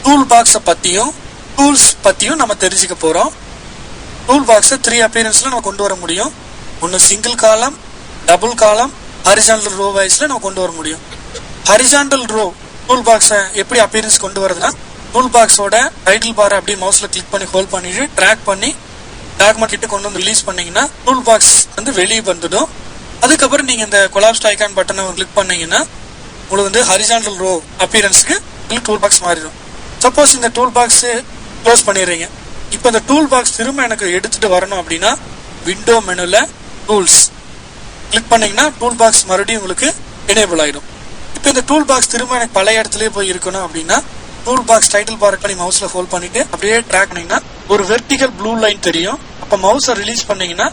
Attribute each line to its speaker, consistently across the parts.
Speaker 1: Tool பாக்ஸை பற்றியும் tools பற்றியும் நம்ம தெரிஞ்சுக்க போகிறோம். டூல் பாக்ஸை 3 அப்பியரன்ஸில் நம்ம கொண்டு வர முடியும். ஒன்று சிங்கிள் காலம், டபுள் காலம், ஹரிசாண்டல் ரோ வைஸில் நம்ம கொண்டு வர முடியும். ஹரிசாண்டல் ரோ டூல் பாக்ஸை எப்படி அப்பியரன்ஸ் கொண்டு வரதுன்னா, டூல் பாக்ஸோட டைட்டில் பாரை அப்படியே மவுஸில் கிளிக் பண்ணி ஹோல்ட் பண்ணிட்டு ட்ராக் பண்ணி டாக்குமெண்ட் கிட்ட கொண்டு வந்து ரிலீஸ் பண்ணீங்கன்னா டூல் பாக்ஸ் வந்து வெளியே வந்துடும். அதுக்கப்புறம் நீங்கள் இந்த கொலாப்ஸ்ட் ஐகான் பட்டனை கிளிக் பண்ணீங்கன்னா உங்களுக்கு வந்து ஹரிசாண்டல் ரோ அப்பியரன்ஸுக்கு டூல் பாக்ஸ் மாறிடும். சப்போஸ் இந்த டூல் பாக்ஸ் க்ளோஸ் பண்ணிடுறீங்க. இப்போ இந்த டூல் பாக்ஸ் திரும்ப எனக்கு எடுத்துட்டு வரணும் அப்படின்னா விண்டோ மெனுல டூல்ஸ் கிளிக் பண்ணீங்கன்னா டூல் பாக்ஸ் மறுபடியும் உங்களுக்கு எனேபிள் ஆயிடும். இப்போ இந்த டூல் பாக்ஸ் திரும்ப எனக்கு பழைய இடத்துலயே போய் இருக்கணும் அப்படின்னா டூல் பாக்ஸ் டைட்டில் பார் பண்ணி மவுஸ்ல ஹோல்ட் பண்ணிட்டு அப்படியே ட்ராக் பண்ணீங்கன்னா ஒரு வெர்டிகல் ப்ளூ லைன் தெரியும். அப்ப மவுஸை ரிலீஸ் பண்ணீங்கன்னா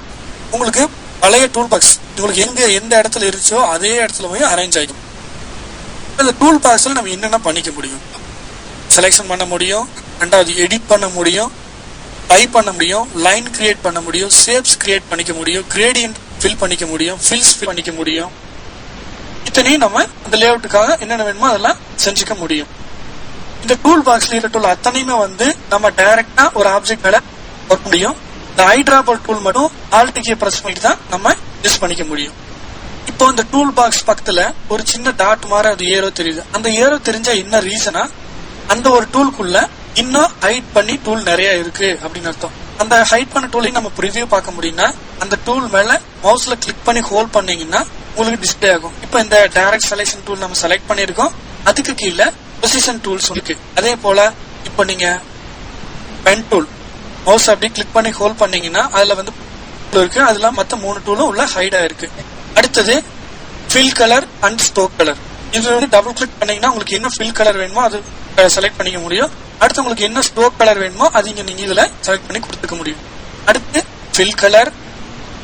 Speaker 1: உங்களுக்கு பழைய டூல் பாக்ஸ் உங்களுக்கு எந்த இடத்துல இருந்துச்சோ அதே இடத்துல போய் அரேஞ்ச் ஆகிடும். இந்த டூல் பாக்ஸ்ல நம்ம என்னென்ன பண்ணிக்க முடியும்? செலெக்ஷன் பண்ண முடியும், ரெண்டாவது எடிட் பண்ண முடியும், டைப் பண்ண முடியும், லைன் கிரியேட் பண்ண முடியும், ஷேப்ஸ் கிரியேட் பண்ணிக்க முடியும், கிரேடியன்ட் ஃபில் பண்ணிக்க முடியும், ஃபில்ஸ் ஃபில் பண்ணிக்க முடியும். இத்தனையும் நம்ம இந்த லேஅவுட்டுக்காக என்னென்ன வேணுமோ அதெல்லாம் செஞ்சுக்க முடியும். இந்த டூல் பாக்ஸ்ல இருக்க டூல் அத்தனையுமே வந்து நம்ம டைரக்டா ஒரு ஆப்ஜெக்ட் மேல ஒர்க் முடியும். இந்த ஐடிராபல் டூல் மட்டும் ஆல்ட் கீயை பிரஸ் பண்ணிட்டு தான் நம்ம யூஸ் பண்ணிக்க முடியும். இப்போ இந்த டூல் பாக்ஸ் பக்கத்துல ஒரு சின்ன டாட் மாதிரி அது ஏரோ தெரியுது. அந்த ஏரோ தெரிஞ்சா என்ன ரீசனா, அந்த ஒரு டூலுக்குள்ள இன்னும் ஹைட் பண்ணி டூல் நிறைய இருக்கு அப்படின்னு அர்த்தம். அந்த ஹைட் பண்ண டூலையும் நம்ம ப்ரிவியூ பார்க்க முடியும்னா அந்த டூல் மேல மவுஸ்ல கிளிக் பண்ணி ஹோல்ட் பண்ணீங்கன்னா உங்களுக்கு டிஸ்பிளே ஆகும். இப்போ இந்த டைரக்ட் செலக்ஷன் டூல் நம்ம செலக்ட் பண்ணிருக்கோம், அதுக்கு கீழே பொசிஷன் டூல்ஸ் இருக்கு. அதே போல இப்போ நீங்க பென் டூல் மவுஸ் அப்படி கிளிக் பண்ணி ஹோல்ட் பண்ணீங்கன்னா அதுல வந்து இருக்கு, அதுல மத்த 3 டூலும் உள்ள ஹைடா இருக்கு. அடுத்தது fill colour and stroke colour. இது வந்து டபுள் கிளிக் பண்ணீங்கன்னா உங்களுக்கு என்ன ஃபில் கலர் வேணுமோ அது செலக்ட் பண்ணிக்க முடியும். அடுத்து உங்களுக்கு என்ன ஸ்ட்ரோக் கலர் வேணுமோ அது நீங்க இதுல செலக்ட் பண்ணி கொடுத்துக்க முடியும். அடுத்து fill colour,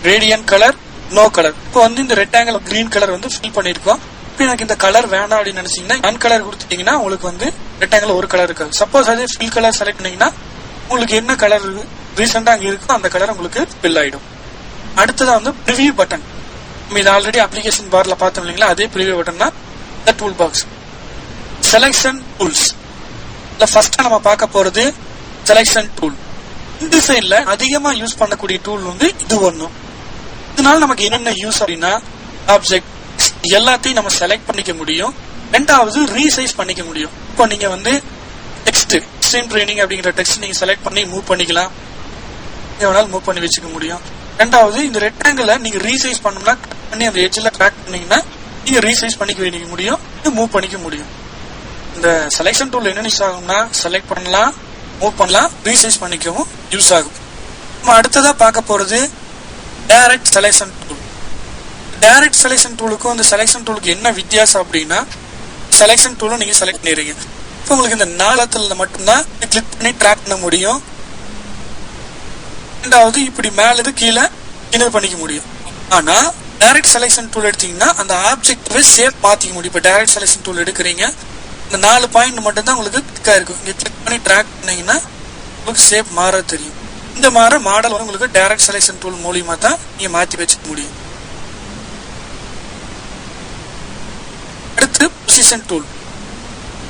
Speaker 1: gradient colour, no colour. இப்போ வந்து இந்த ரெக்டாங்கிள் கிரீன் கலர் வந்து ஃபில் பண்ணிருக்கோம். இப்போ எனக்கு இந்த கலர் வேணாம் அப்படின்னு நினைச்சீங்கன்னா ஒன் கலர் கொடுத்துட்டீங்கன்னா உங்களுக்கு வந்து ரெக்டாங்கிள் ஒரு கலர் இருக்காது. சப்போஸ் அதே ஃபில் கலர் செலக்ட் பண்ணீங்கன்னா உங்களுக்கு என்ன கலர் ரீசெண்டா அங்க இருக்கோ அந்த கலர் உங்களுக்கு ஃபில் ஆயிடும். அடுத்ததா வந்து ப்ரிவியூ பட்டன். நம்ம இது ஆல்ரெடி அப்ளிகேஷன் பார்ல பார்த்தோம் இல்லைங்களா, அதே ப்ரிவியூ பட்டன் தான் இந்த tool box. Selection tools first நம்ம பார்க்க போறது செலக்ஷன் டூல். இந்த சைட்ல அதிகமா யூஸ் பண்ணக்கூடிய டூல் வந்து இது ஒண்ணும். இதனால நமக்கு என்னென்ன யூஸ் அப்படின்னா ஆப்ஜெக்ட் எல்லாத்தையும் நம்ம செலக்ட் பண்ணிக்க முடியும். ரெண்டாவது ரீசைஸ் பண்ணிக்க முடியும். இப்போ நீங்க வந்து டெக்ஸ்ட் எக்ஸ்ட்ரீம் ட்ரைனிங் அப்படிங்கிற டெக்ஸ்ட் நீங்க செலக்ட் பண்ணி மூவ் பண்ணிக்கலாம், எவ்வளவு மூவ் பண்ணி வச்சுக்க முடியும். ரெண்டாவது இந்த ரெக்டாங்கிளை நீங்க ரீசைஸ் பண்ணணும்னா பண்ணி அந்த எட்ஜ்ல ட்ராக் பண்ணீங்கன்னா நீங்க ரீசைஸ் பண்ணிக்க முடியும், மூவ் பண்ணிக்க முடியும். இந்த செலக்ஷன் டூல் என்ன யூஸ் ஆகும்னா செலக்ட் பண்ணலாம், மூவ் பண்ணலாம், ரீசைஸ் பண்ணிக்கவும் யூஸ் ஆகும். நம்ம அடுத்ததா பார்க்க போறது direct selection tool. Direct selection டூலுக்கும் இந்த செலக்ஷன் டூலுக்கு என்ன வித்தியாசம் அப்படின்னா, செலக்ஷன் டூலும் நீங்க செலக்ட் பண்ணிடுறீங்க. இப்போ உங்களுக்கு இந்த நாளத்துல மட்டும்தான் கிளிக் பண்ணி ட்ராக் பண்ண முடியும். ரெண்டாவது இப்படி மேல கீழே இனேபிள் பண்ணிக்க முடியும். ஆனா டைரக்ட் செலக்ஷன் டூல் எடுத்தீங்கன்னா அந்த ஆப்ஜெக்ட் ஷேப் மாத்திக்க முடியும். இப்போ டைரக்ட் செலக்ஷன் டூல் எடுக்கிறீங்க, இந்த 4 பாயிண்ட் மட்டும் தான் உங்களுக்கு கிளிக்கா இருக்கும். இங்க கிளிக் பண்ணி ட்ராக் பண்ணீங்கன்னா உங்களுக்கு ஷேப் மாற தெரியும். இந்த மாதிரி மாடல் வந்து உங்களுக்கு டைரக்ட் செலக்ஷன் டூல் மூலியமா தான் நீங்க மாத்தி வச்சுக்க முடியும். அடுத்து பொசிஷன் டூல்.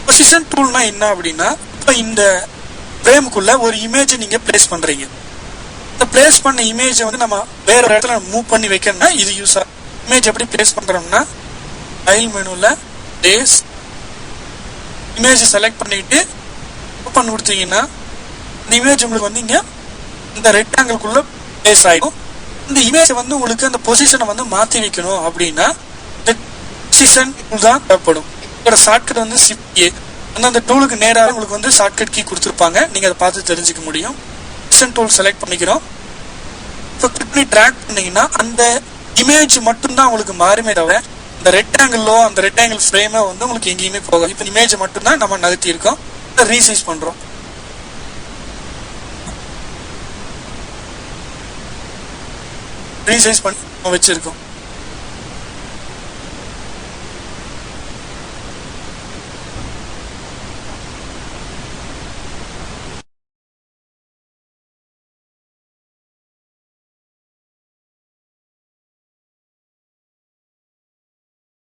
Speaker 1: பொசிஷன் டூல்னா என்ன அப்படின்னா, இப்ப இந்த ஃப்ரேமுக்குள்ள ஒரு இமேஜ் நீங்க பிளேஸ் பண்றீங்க. இந்த பிளேஸ் பண்ண இமேஜை வந்து நம்ம வேற ஒரு இடத்துல மூவ் பண்ணி வைக்கணும்னா இது யூஸ் ஆகும். இமேஜ் எப்படி பிளேஸ் பண்றோம்னா ஃபைல் மெனுல பிளேஸ் இமேஜ் செலக்ட் பண்ணிட்டு ஓபன் கொடுத்தீங்கன்னா இந்த இமேஜ் உங்களுக்கு வந்து இங்க இந்த ரெக்டாங்கிள்குள்ள பிளேஸ் ஆகும். இந்த இமேஜ் வந்து உங்களுக்கு அந்த பொசிஷனை வந்து மாத்தி வைக்கணும் அப்படின்னா இந்த பொசிஷன் டூல் தான் தேவைப்படும். இதோட ஷார்ட்கட் வந்து ஷிஃப்ட் ஏ. அந்த டூலுக்கு நேராக உங்களுக்கு வந்து ஷார்ட்கட் கீ கொடுத்துருப்பாங்க, நீங்க அதை பார்த்து தெரிஞ்சுக்க முடியும். பொசிஷன் டூல் செலக்ட் பண்ணிக்கிறோம். இப்போ கிளிக் பண்ணி ட்ராக் பண்ணீங்கன்னா அந்த இமேஜ் மட்டும்தான் உங்களுக்கு மாறுமே தவிர இந்த ரெக்டாங்கிளோ அந்த ரெக்டாங்கிள் ஃப்ரேமோ வந்து உங்களுக்கு எங்கேயுமே போகாது. இப்போ இமேஜ் மட்டும்தான் நம்ம நகர்த்தி இருக்கோம், ரீசைஸ் பண்றோம். ரீசைஸ் பண்ணி வச்சிருக்கோம்.